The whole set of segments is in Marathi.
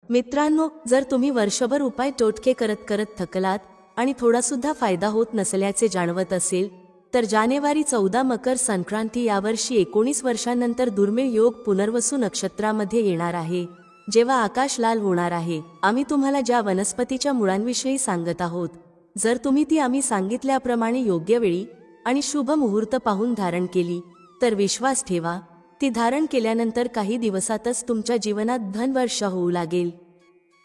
मित्रांनो, जर तुम्ही वर्षभर उपाय टोटके करत करत थकलात आणि थोडासुद्धा फायदा होत नसल्याचे जाणवत असेल, तर जानेवारी 14 मकर संक्रांती यावर्षी 19 वर्षांनंतर दुर्मिळ योग पुनर्वसू नक्षत्रामध्ये येणार आहे, जेव्हा आकाश लाल होणार आहे. आम्ही तुम्हाला ज्या वनस्पतीच्या मुळांविषयी सांगत आहोत, जर तुम्ही ती आम्ही सांगितल्याप्रमाणे योग्य वेळी आणि शुभ मुहूर्त पाहून धारण केली, तर विश्वास ठेवा, ती धारण केल्यानंतर काही दिवसातच तुमच्या जीवनात धनवर्षा होऊ लागेल.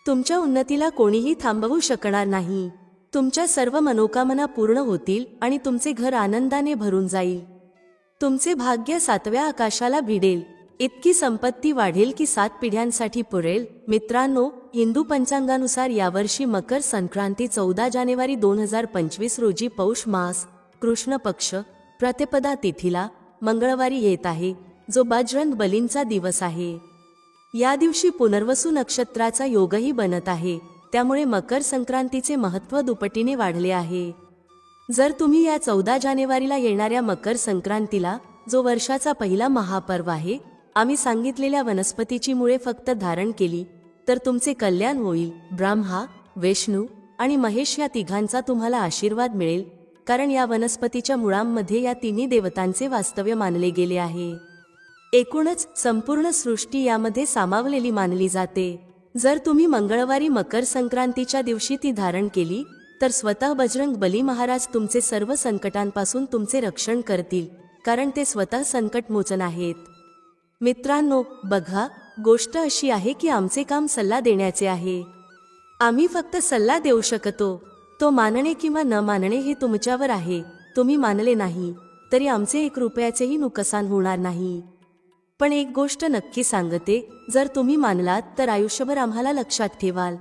तुमच्या उन्नतीला कोणीही थांबवू शकणार नाही. तुमच्या सर्व मनोकामना पूर्ण होतील आणि तुमचे घर आनंदाने भरून जाईल. तुमचे भाग्य 7व्या आकाशाला भिडेल. इतकी संपत्ती वाढेल की 7 पिढ्यांसाठी पुरेल. मित्रांनो, हिंदू पंचांगानुसार यावर्षी मकर संक्रांती 14 जानेवारी 2025 रोजी पौष मास कृष्ण पक्ष प्रतिपदा तिथीला मंगळवारी येत आहे, जो बजरंग बलींचा दिवस आहे. या दिवशी पुनर्वसू नक्षत्राचा योगही बनत आहे, त्यामुळे मकर संक्रांतीचे महत्त्व दुपटीने वाढले आहे. जर तुम्ही या 14 जानेवारीला येणाऱ्या मकर संक्रांतीला, जो वर्षाचा पहिला महापर्व आहे, आम्ही सांगितलेल्या वनस्पतीची मुळे फक्त धारण केली, तर तुमचे कल्याण होईल. ब्रह्मा, विष्णू आणि महेश या तिघांचा तुम्हाला आशीर्वाद मिळेल, कारण या वनस्पतीच्या मुळांमध्ये या तिन्ही देवतांचे वास्तव्य मानले गेले आहे. एकूणच संपूर्ण सृष्टी यामध्ये सामावलेली मानली जाते. जर तुम्ही मंगळवारी मकर संक्रांतीच्या दिवशी ती धारण केली, तर स्वतः बजरंग बली महाराज तुमचे सर्व संकटांपासून तुमचे रक्षण करतील, कारण ते स्वतः संकटमोचन आहेत. मित्रांनो, बघा, गोष्ट अशी आहे की आमचे काम सल्ला देण्याचे आहे. आम्ही फक्त सल्ला देऊ शकतो. तो मानणे किंवा न मानणे हे तुमच्यावर आहे. तुम्ही मानले नाही तरी आमचे 1 रुपयाचेही नुकसान होणार नाही. पण एक गोष्ट नक्की सांगते, जर तुम्ही मानलात तर आयुष्यभर आम्हाला लक्षात ठेवाल.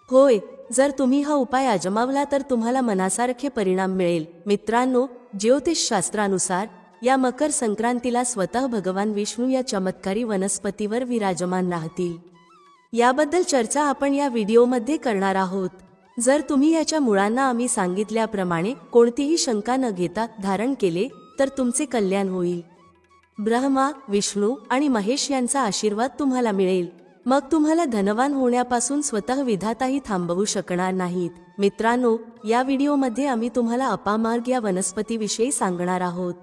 होय, जर तुम्ही हा उपाय आजमावला तर तुम्हाला मनासारखे परिणाम मिळेल. मित्रांनो, ज्योतिषशास्त्रानुसार या मकर संक्रांतीला स्वतः भगवान विष्णू या चमत्कारी वनस्पतीवर विराजमान राहतील. याबद्दल चर्चा आपण या व्हिडिओमध्ये करणार आहोत. जर तुम्ही याच्या मुळांना आम्ही सांगितल्याप्रमाणे कोणतीही शंका न घेता धारण केले, तर तुमचे कल्याण होईल. ब्रह्मा, विष्णू आणि महेश यांचा आशीर्वाद तुम्हाला मिळेल. मग तुम्हाला धनवान होण्यापासून स्वतः विधाताही थांबवू शकणार नाहीत. मित्रांनो, या व्हिडिओमध्ये आम्ही तुम्हाला अपामार्ग या वनस्पतीविषयी सांगणार आहोत.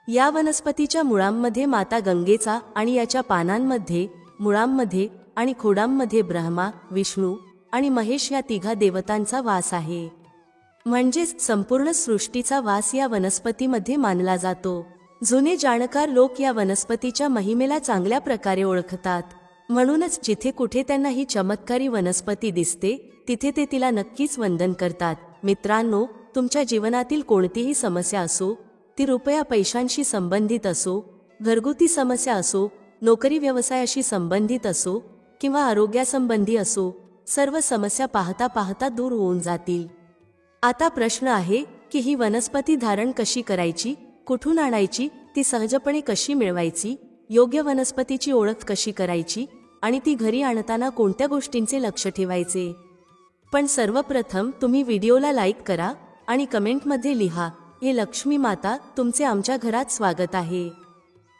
या वनस्पतीच्या मुळांमध्ये माता गंगेचा आणि याच्या पानांमध्ये, मुळांमध्ये आणि खोडांमध्ये ब्रह्मा, विष्णू आणि महेश या तिघा देवतांचा वास आहे. म्हणजेच संपूर्ण सृष्टीचा वास या वनस्पतीमध्ये मानला जातो. जुने जाणकार लोक या वनस्पतीच्या महिमेला चांगल्या प्रकारे ओळखतात. म्हणूनच जिथे कुठे त्यांना ही चमत्कारी वनस्पती दिसते, तिथे ते तिला नक्कीच वंदन करतात. मित्रांनो, तुमच्या जीवनातील कोणतीही समस्या असो, ती रुपया पैशांशी संबंधित असो, घरगुती समस्या असो, नोकरी व्यवसायाशी संबंधित असो किंवा आरोग्यासंबंधी असो, सर्व समस्या पाहता पाहता दूर होऊन जातील. आता प्रश्न आहे की ही वनस्पती धारण कशी करायची, कुठून आणायची, ती सहजपणे कशी मिळवायची, योग्य वनस्पतीची ओळख कशी करायची आणि ती घरी आणताना कोणत्या गोष्टींचे लक्ष ठेवायचे. पण सर्वप्रथम तुम्ही व्हिडिओला लाईक करा आणि कमेंटमध्ये लिहा, हे लक्ष्मी माता, तुमचे आमच्या घरात स्वागत आहे.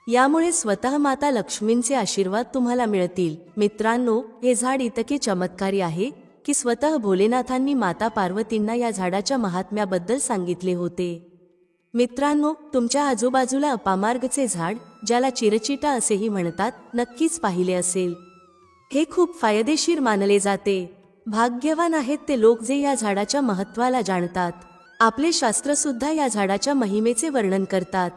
यामुळे स्वतः माता लक्ष्मींचे आशीर्वाद तुम्हाला मिळतील. मित्रांनो, हे झाड इतके चमत्कारी आहे की स्वतः भोलेनाथांनी माता पार्वतींना या झाडाच्या महात्म्याबद्दल सांगितले होते. मित्रांनो, तुमच्या आजूबाजूला अपामार्गचे झाड, ज्याला चिरचिटा असेही म्हणतात, नक्कीच पाहिले असेल. हे खूप फायदेशीर मानले जाते. भाग्यवान आहेत ते लोक जे या झाडाच्या महत्त्वाला जाणतात. आपले शास्त्र सुद्धा या झाडाच्या महिमेचे वर्णन करतात.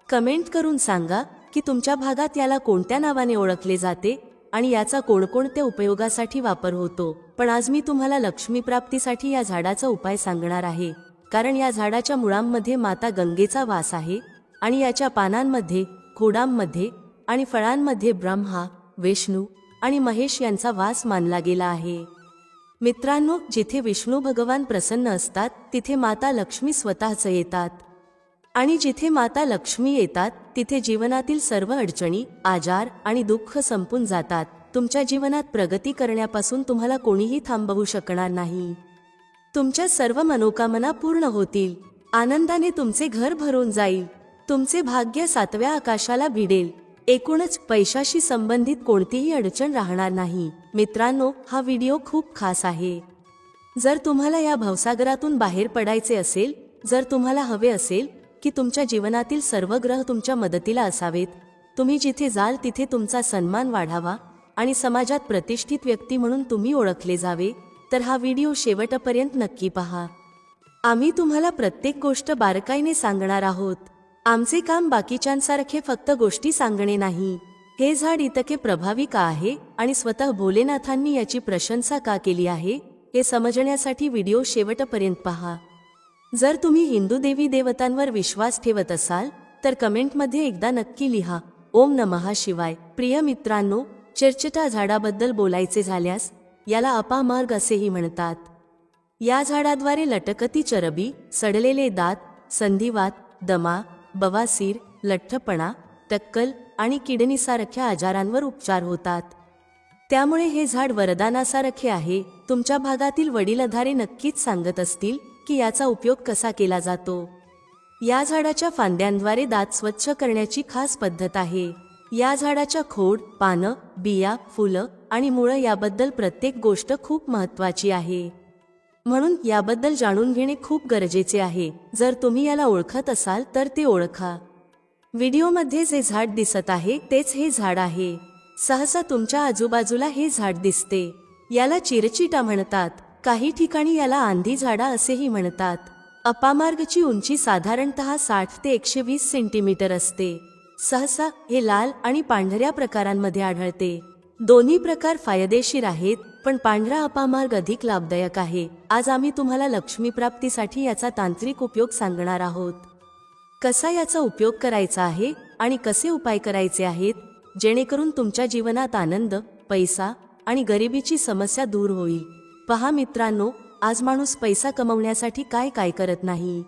कमेंट करून सांगा की तुमच्या भागात याला कोणत्या नावाने ओळखले जाते आणि याचा कोणकोणत्या उपयोगासाठी वापर होतो. पण आज मी तुम्हाला लक्ष्मी प्राप्तीसाठी या झाडाचा उपाय सांगणार आहे, कारण या झाडाच्या मुळांमध्ये माता गंगेचा वास आहे आणि याच्या पानांमध्ये, खोडांमध्ये आणि फळांमध्ये ब्रह्मा, विष्णू आणि महेश यांचा वास मानला गेला आहे. मित्रांनो, जिथे विष्णू भगवान प्रसन्न असतात, तिथे माता लक्ष्मी स्वतःच येतात. आणि जिथे माता लक्ष्मी येतात, तिथे जीवनातील सर्व अडचणी, आजार आणि दुःख संपून जातात. तुमच्या जीवनात प्रगती करण्यापासून तुम्हाला कोणीही थांबवू शकणार नाही. तुमच्या सर्व मनोकामना पूर्ण होतील. आनंदाने तुमचे घर भरून जाईल. तुमचे भाग्य 7व्या आकाशाला भिडेल. एकूणच पैशाशी संबंधित कोणतीही अडचण राहणार नाही. मित्रांनो, हा व्हिडिओ खूप खास आहे. जर तुम्हाला या भवसागरातून बाहेर पडायचे असेल, जर तुम्हाला हवे असेल की तुमच्या जीवनातील सर्व ग्रह तुमच्या मदतीला असावेत, तुम्ही जिथे जाल तिथे तुमचा सन्मान वाढावा आणि समाजात प्रतिष्ठित व्यक्ती म्हणून तुम्ही ओळखले जावे, तर हा व्हिडिओ शेवटपर्यंत नक्की पहा. आम्ही तुम्हाला प्रत्येक गोष्ट बारकाईने सांगणार आहोत. आमचे काम बाकीच्यांसारखे फक्त गोष्टी सांगणे नाही. हे झाड इतके प्रभावी का आहे आणि स्वतः भोलेनाथांनी याची प्रशंसा का केली आहे हे समजण्यासाठी व्हिडिओ शेवटपर्यंत पहा. जर तुम्ही हिंदू देवी देवतांवर विश्वास ठेवत असाल तर कमेंटमध्ये एकदा नक्की लिहा, ओम नमः शिवाय. प्रिय मित्रांनो, चिरचिटा झाडाबद्दल बोलायचे झाल्यास याला अपामार्ग असेही म्हणतात. या झाडाद्वारे लटकती चरबी, सडलेले दात, संधिवात, दमा, बवासीर, लठ्ठपणा, टक्कल आणि किडनीसारख्या आजारांवर उपचार होतात. त्यामुळे हे झाड वरदानासारखे आहे. तुमच्या भागातील वडीलधारे नक्कीच सांगत असतील की याचा उपयोग कसा केला जातो. या झाडाच्या फांद्यांद्वारे दात स्वच्छ करण्याची खास पद्धत आहे. या झाडाच्या खोड, पानं, बिया, फुलं आणि मुळं याबद्दल प्रत्येक गोष्ट खूप महत्त्वाची आहे. म्हणून याबद्दल जाणून घेणे खूप गरजेचे आहे. जर तुम्ही याला ओळखत असाल तर ते ओळखा. व्हिडिओमध्ये जे झाड दिसत आहे तेच हे झाड आहे. सहसा तुमच्या आजूबाजूला हे झाड दिसते. याला चिरचिटा म्हणतात. काही ठिकाणी याला आंधी झाडा असेही म्हणतात. अपामार्गची उंची साधारणतः 60 ते 120 सेंटीमीटर असते. सहसा हे लाल आणि पांढऱ्या प्रकारांमध्ये आढळते. दोन्ही प्रकार फायदेशीर आहेत, पण पांढरा अपामार्ग अधिक लाभदायक आहे. आज आम्ही तुम्हाला लक्ष्मी प्राप्तीसाठी याचा तांत्रिक उपयोग सांगणार आहोत. कसा याचा उपयोग करायचा आहे आणि कसे उपाय करायचे आहेत जेणेकरून तुमच्या जीवनात आनंद, पैसा आणि गरिबीची समस्या दूर होईल. पहा मित्रांनो, आज माणूस पैसा कमवण्यासाठी काय काय करत नाही.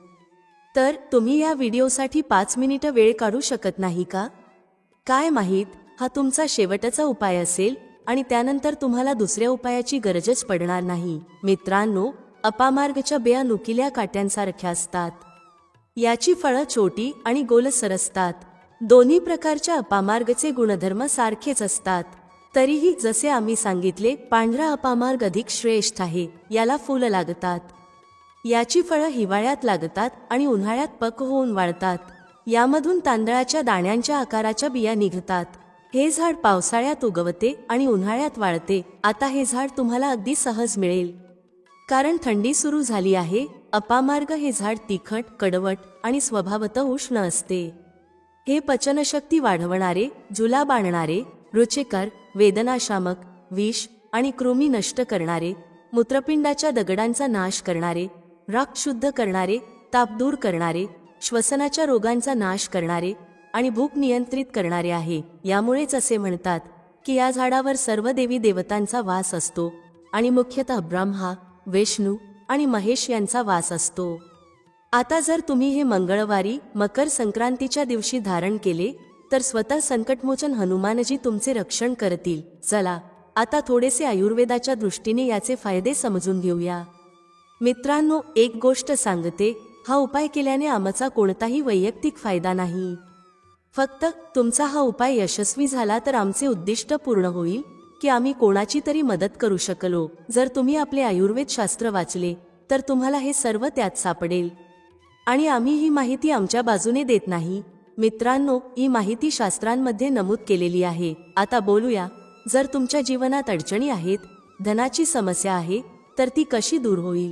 तर तुम्ही या व्हिडिओसाठी 5 मिनिटं वेळ काढू शकत नाही का? काय माहीत, हा तुमचा शेवटचा उपाय असेल आणि त्यानंतर तुम्हाला दुसऱ्या उपायाची गरजच पडणार नाही. मित्रांनो, अपामार्गच्या बिया नुकिल्या काट्यांसारख्या असतात. याची फळं छोटी आणि गोलसर असतात. दोन्ही प्रकारच्या अपामार्गचे गुणधर्म सारखेच असतात. तरीही जसे आम्ही सांगितले, पांढरा अपामार्ग अधिक श्रेष्ठ आहे. याला फुलं लागतात. याची फळं हिवाळ्यात लागतात आणि उन्हाळ्यात पक होऊन वाळतात. यामधून तांदळाच्या दाण्यांच्या आकाराच्या बिया निघतात. हे झाड पावसाळ्यात उगवते आणि उन्हाळ्यात वाळते. आता हे झाड तुम्हाला अगदी सहज मिळेल, कारण थंडी सुरू झाली आहे. अपामार्ग हे झाड तिखट, कडवट आणि स्वभावतः उष्ण असते. हे पचनशक्ती वाढवणारे, जुलाब आणणारे, रुचिकर, वेदनाशामक, विष आणि कृमी नष्ट करणारे, मूत्रपिंडाच्या दगडांचा नाश करणारे, रक्त शुद्ध करणारे, ताप दूर करणारे, श्वसनाच्या रोगांचा नाश करणारे आणि भूक नियंत्रित करणारे आहे. यामुळेच असे म्हणतात की या झाडावर सर्व देवी देवतांचा वास असतो आणि मुख्यतः ब्रह्मा, विष्णू आणि महेश यांचा वास असतो. आता जर तुम्ही हे मंगळवारी मकर संक्रांतीच्या दिवशी धारण केले तर स्वतः संकटमोचन हनुमानजी तुमचे रक्षण करतील. चला आता थोडेसे आयुर्वेदाच्या दृष्टीने याचे फायदे समजून घेऊया. मित्रांनो, एक गोष्ट सांगते, हा उपाय केल्याने आमचा कोणताही वैयक्तिक फायदा नाही. फक्त तुमचा हा उपाय यशस्वी झाला तर आमचे उद्दिष्ट पूर्ण होईल की आम्ही कोणाची तरी मदत करू शकलो. जर तुम्ही आपले आयुर्वेद शास्त्र वाचले तर तुम्हाला हे सर्व त्यात सापडेल. आणि आम्ही ही माहिती आमच्या बाजूने देत नाही. मित्रांनो, ही माहिती शास्त्रांमध्ये नमूद केलेली आहे. आता बोलूया, जर तुमच्या जीवनात अडचणी आहेत, धनाची समस्या आहे, तर ती कशी दूर होईल.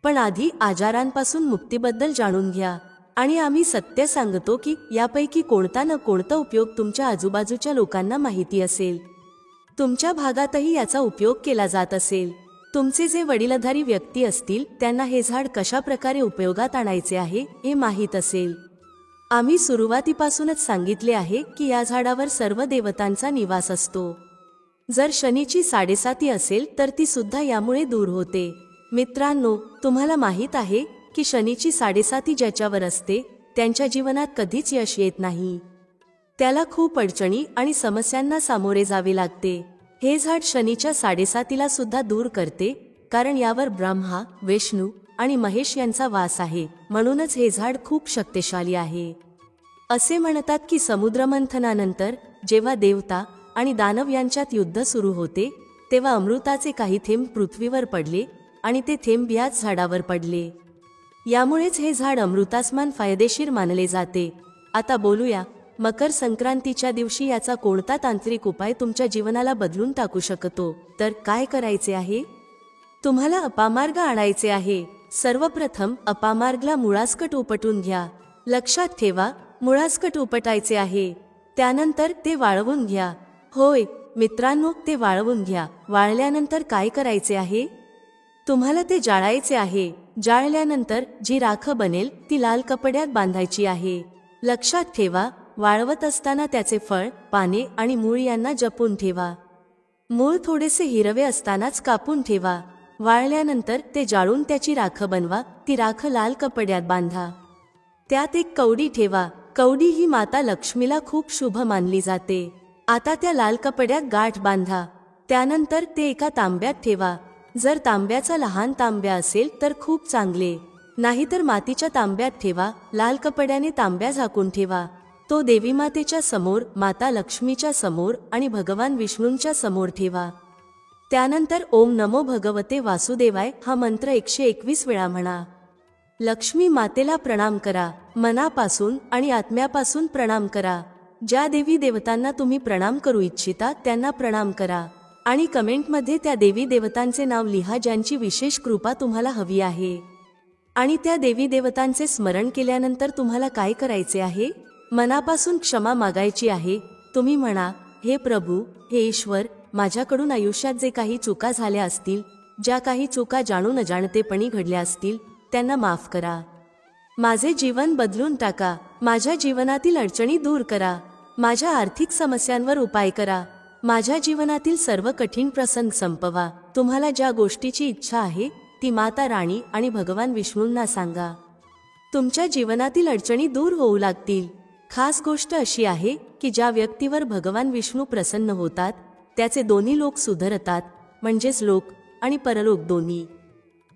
पण आधी आजारांपासून मुक्तीबद्दल जाणून घ्या. आणि आम्ही सत्य सांगतो की यापैकी कोणता न कोणता उपयोग तुमच्या आजूबाजूच्या लोकांना माहिती असेल. तुमच्या भागातही याचा उपयोग केला जात असेल. तुमचे जे वडीलधारी व्यक्ती असतील त्यांना हे झाड कशा प्रकारे उपयोगात आणायचे आहे हे माहीत असेल. आम्ही सुरुवातीपासूनच सांगितले आहे की या झाडावर सर्व देवतांचा निवास असतो. जर शनीची 7.5 असेल तर ती सुद्धा यामुळे दूर होते. मित्रांनो, तुम्हाला माहीत आहे की शनीची 7.5 ज्याच्यावर असते त्यांच्या जीवनात कधीच यश येत नाही. त्याला खूप अडचणी आणि समस्यांना सामोरे जावे लागते. हे झाड शनीच्या 7.5 सुद्धा दूर करते, कारण यावर ब्रह्मा, विष्णू आणि महेश यांचा वास आहे. म्हणूनच हे झाड खूप शक्तिशाली आहे. असे म्हणतात की समुद्रमंथनानंतर जेव्हा देवता आणि दानव यांच्यात युद्ध सुरू होते तेव्हा अमृताचे काही थेंब पृथ्वीवर पडले आणि ते थेंब याच झाडावर पडले. यामुळेच हे झाड अमृतासमान फायदेशीर मानले जाते. आता बोलूया मकर संक्रांतीच्या दिवशी याचा कोणता तांत्रिक उपाय तुमच्या जीवनाला बदलून टाकू शकतो. तर काय करायचे आहे? तुम्हाला अपामार्ग आणायचे आहे. सर्वप्रथम अपामार्गला मुळासकट उपटून घ्या. लक्षात ठेवा, मुळासकट उपटायचे आहे. त्यानंतर ते वाळवून घ्या. होय मित्रांनो, ते वाळवून घ्या. वाळल्यानंतर काय करायचे आहे? तुम्हाला ते जाळायचे आहे. जाळल्यानंतर जी राख बनेल ती लाल कपड्यात बांधायची आहे. लक्षात ठेवा, वाळवत असताना त्याचे फळ, पाने आणि मूळ यांना जपून ठेवा. मूळ थोडेसे हिरवे असतानाच कापून ठेवा. वाळल्यानंतर ते जाळून त्याची राख बनवा. ती राख लाल कपड्यात बांधा. त्यात एक कवडी ठेवा. कवडी ही माता लक्ष्मीला खूप शुभ मानली जाते. आता त्या लाल कपड्यात गाठ बांधा. त्यानंतर ते एका तांब्यात ठेवा. जर तांब्याचा लहान तांब्या असेल तर खूप चांगले, नाहीतर मातीच्या तांब्यात ठेवा. लाल कपड्याने तांब्या झाकून ठेवा. तो देवी मातेच्या समोर, माता लक्ष्मीच्या समोर आणि भगवान विष्णूंच्या समोर ठेवा. त्यानंतर ओम नमो भगवते वासुदेवाय हा मंत्र 121 वेळा म्हणा. लक्ष्मी मातेला प्रणाम करा. मनापासून आणि आत्म्यापासून प्रणाम करा. ज्या देवी देवतांना तुम्ही प्रणाम करू इच्छिता त्यांना प्रणाम करा आणि कमेंटमध्ये त्या देवी देवतांचे नाव लिहा ज्यांची विशेष कृपा तुम्हाला हवी आहे. आणि त्या देवी देवतांचे स्मरण केल्यानंतर तुम्हाला काय करायचे आहे? मनापासून क्षमा मागायची आहे. तुम्ही म्हणा, हे प्रभू, हे ईश्वर, माझ्याकडून आयुष्यात जे काही चुका झाल्या असतील, ज्या काही चुका जाणून अजाणतेपणी घडल्या असतील त्यांना माफ करा. माझे जीवन बदलून टाका. माझ्या जीवनातील अडचणी दूर करा. माझ्या आर्थिक समस्यांवर उपाय करा. माझ्या जीवनातील सर्व कठीण प्रसंग संपवा. तुम्हाला ज्या गोष्टीची इच्छा आहे ती माता राणी आणि भगवान विष्णूंना सांगा. तुमच्या जीवनातील अडचणी दूर होऊ लागतील. खास गोष्ट अशी आहे की ज्या व्यक्तीवर भगवान विष्णू प्रसन्न होतात त्याचे दोन्ही लोक सुधरतात, म्हणजेच लोक आणि परलोक दोन्ही.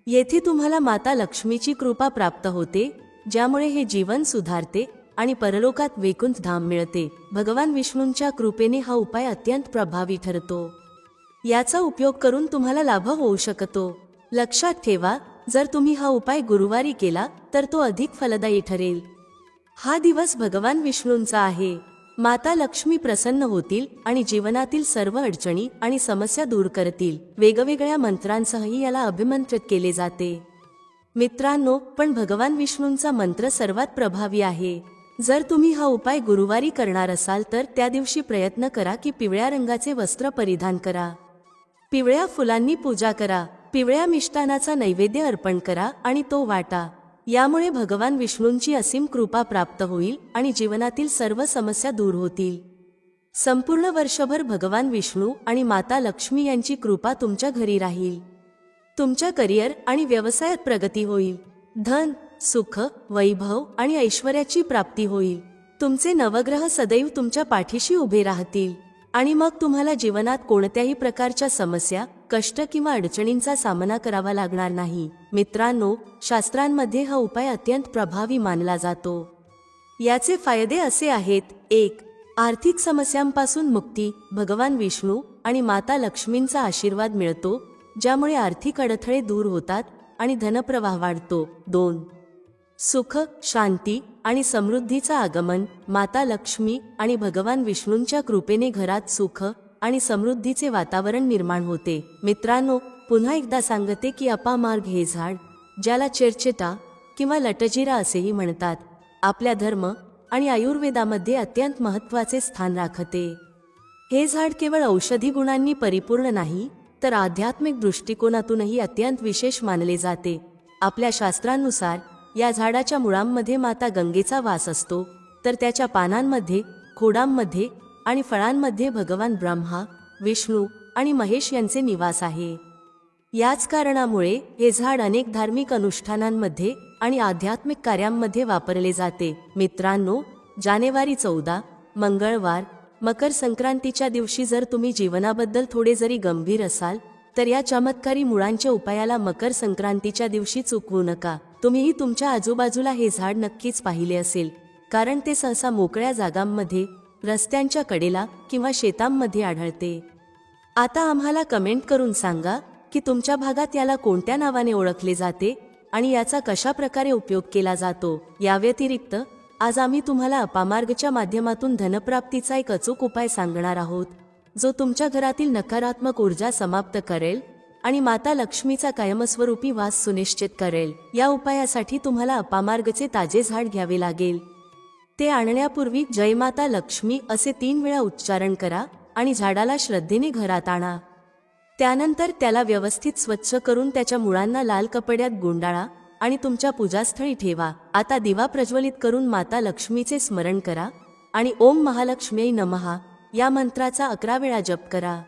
येथे तुम्हाला माता लक्ष्मीची कृपा प्राप्त होते, ज्यामुळे हे जीवन सुधारते आणि परलोकात वैकुंठ धाम मिळते. भगवान विष्णूंच्या कृपेने हा उपाय अत्यंत प्रभावी ठरतो. याचा उपयोग करून तुम्हाला लाभ होऊ शकतो. लक्षात ठेवा, जर तुम्ही हा उपाय गुरुवारी केला तर तो अधिक फलदायी ठरेल. हा दिवस भगवान विष्णूंचा आहे. माता लक्ष्मी प्रसन्न होतील आणि जीवनातील सर्व अडचणी आणि समस्या दूर करतील. वेगवेगळ्या मंत्रांसहही याला अभिमंत्रित केले जाते. मित्रांनो, पण भगवान विष्णूंचा मंत्र सर्वात प्रभावी आहे. जर तुम्ही हा उपाय गुरुवारी करणार असाल तर त्या दिवशी प्रयत्न करा की पिवळ्या रंगाचे वस्त्र परिधान करा. पिवळ्या फुलांनी पूजा करा. पिवळ्या मिष्टानाचा नैवेद्य अर्पण करा आणि तो वाटा. यामुळे भगवान विष्णूंची असीम कृपा प्राप्त होईल आणि जीवनातील सर्व समस्या दूर होतील. संपूर्ण वर्षभर भगवान विष्णू आणि माता लक्ष्मी यांची कृपा तुमच्या घरी राहील. तुमच्या करिअर आणि व्यवसायात प्रगती होईल. धन, सुख, वैभव आणि ऐश्वर्याची प्राप्ती होईल. तुमचे नवग्रह सदैव तुमच्या पाठीशी उभे राहतील आणि मग तुम्हाला जीवनात कोणत्याही प्रकारच्या समस्या, कष्ट किंवा अडचणींचा सामना करावा लागणार नाही. मित्रांनो, शास्त्रांमध्ये हा उपाय अत्यंत प्रभावी मानला जातो. याचे फायदे असे आहेत: 1. आर्थिक समस्यांपासून मुक्ती. भगवान विष्णू आणि माता लक्ष्मींचा आशीर्वाद मिळतो, ज्यामुळे आर्थिक अडथळे दूर होतात आणि धनप्रवाह वाढतो. 2. सुख, शांती आणि समृद्धीचा आगमन. माता लक्ष्मी आणि भगवान विष्णूंच्या कृपेने घरात सुख आणि समृद्धीचे वातावरण निर्माण होते. मित्रांनो, पुन्हा एकदा सांगते की अपामार्ग हे झाड, ज्याला चेरचेटा किंवा लटजीरा असेही म्हणतात, आपल्या धर्म आणि आयुर्वेदामध्ये अत्यंत महत्त्वाचे स्थान राखते. हे झाड केवळ औषधी गुणांनी परिपूर्ण नाही, तर आध्यात्मिक दृष्टिकोनातूनही अत्यंत विशेष मानले जाते. आपल्या शास्त्रांनुसार या झाडाच्या मुळांमध्ये माता गंगेचा वास असतो, तर त्याच्या पानांमध्ये, खोडांमध्ये आणि फळांमध्ये भगवान ब्रह्मा, विष्णू आणि महेश यांचे निवास आहे. याच कारणामुळे हे झाड अनेक धार्मिक अनुष्ठानांमध्ये आणि आध्यात्मिक कार्यांमध्ये वापरले जाते. मित्रांनो, जानेवारी 14, मंगळवार, मकर संक्रांतीच्या दिवशी जर तुम्ही जीवनाबद्दल थोडे जरी गंभीर असाल तर या चमत्कारी मुळांच्या उपायाला मकर संक्रांतीच्या दिवशी चुकवू नका. तुम्हीही तुमच्या आजूबाजूला हे झाड नक्कीच पाहिले असेल, कारण ते सहसा मोकळ्या जागांमध्ये, रस्त्यांच्या कडेला किंवा शेतांमध्ये आढळते. आता आम्हाला कमेंट करून सांगा की तुमच्या भागात याला कोणत्या नावाने ओळखले जाते आणि याचा कशा प्रकारे उपयोग केला जातो. या व्यतिरिक्त आज आम्ही तुम्हाला अपामार्गच्या माध्यमातून धनप्राप्तीचा एक अचूक उपाय सांगणार आहोत, जो तुमच्या घरातील नकारात्मक ऊर्जा समाप्त करेल आणि माता लक्ष्मीचा कायमस्वरूपी वास सुनिश्चित करेल. या उपायासाठी तुम्हाला अपामार्गचे ताजे झाड घ्यावे लागेल. ते आणण्यापूर्वी जय माता लक्ष्मी असे 3 वेळा उच्चारण करा आणि झाडाला श्रद्धेने घरात आणा. त्यानंतर त्याला व्यवस्थित स्वच्छ करून त्याच्या मुळांना लाल कपड्यात गुंडाळा आणि तुमच्या पूजास्थळी ठेवा. आता दिवा प्रज्वलित करून माता लक्ष्मीचे स्मरण करा आणि ओम महालक्ष्म्यै नमः या मंत्राचा 11 वेळा जप करा.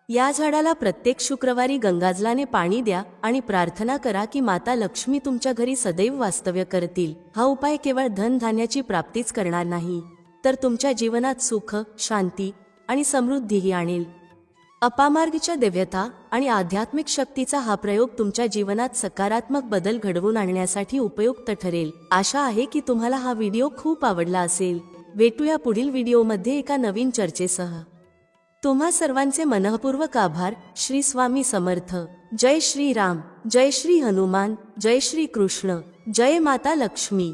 या झाडाला प्रत्येक शुक्रवारी गंगाजलाने पाणी द्या आणि प्रार्थना करा की माता लक्ष्मी तुमच्या घरी सदैव वास्तव्य करतील. हा उपाय केवळ धनधान्याची प्राप्तीच करणार नाही, तर तुमच्या जीवनात सुख, शांती आणि समृद्धीही आणेल. अपामार्गच्या दिव्यता आणि आध्यात्मिक शक्तीचा हा प्रयोग तुमच्या जीवनात सकारात्मक बदल घडवून आणण्यासाठी उपयुक्त ठरेल. आशा आहे की तुम्हाला हा व्हिडिओ खूप आवडला असेल. भेटूया पुढील व्हिडिओमध्ये एका नवीन चर्चेसह. तुम्हा सर्वांचे मनःपूर्वक आभार. श्री स्वामी समर्थ. जय श्री राम, जय श्री हनुमान, जय श्री कृष्ण, जय माता लक्ष्मी.